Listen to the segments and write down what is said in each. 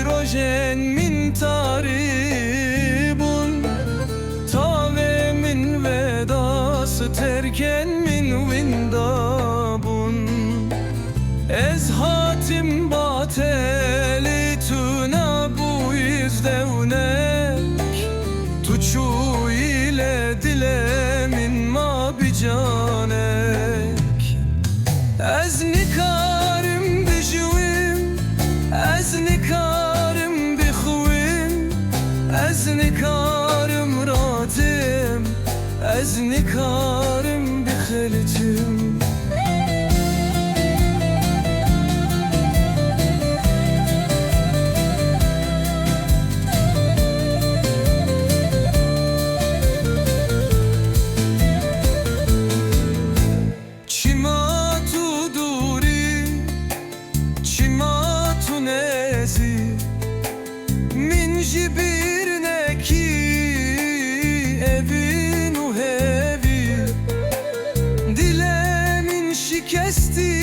rojen min taribun tave min vedası terken min windabun ez hatim bateli tuna bu yüzdevnek tuçu ile dilemin ma bicanek ez nikarim dijwim ez nikarim bixwim ez nikarim ratim ez nikarim bixeltim min jibirneki evin u hevi dilemin şikesti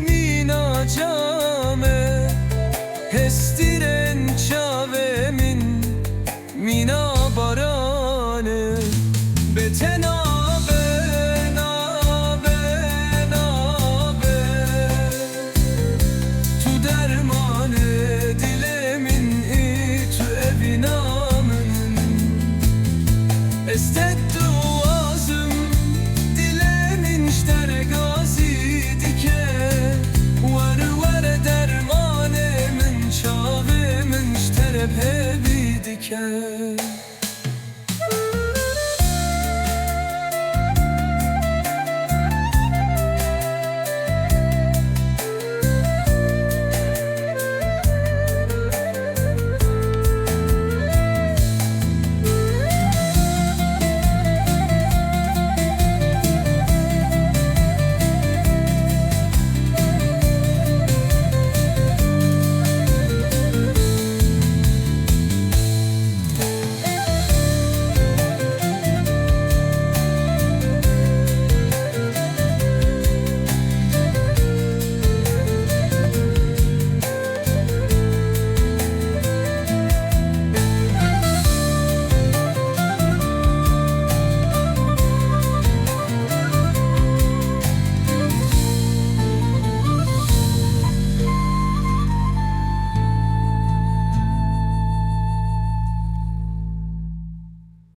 min acame hestiren çavemin mina barane betena estettu ağzım dilemin ştere gazi dike var dermanemin çavemin ştere pevi dike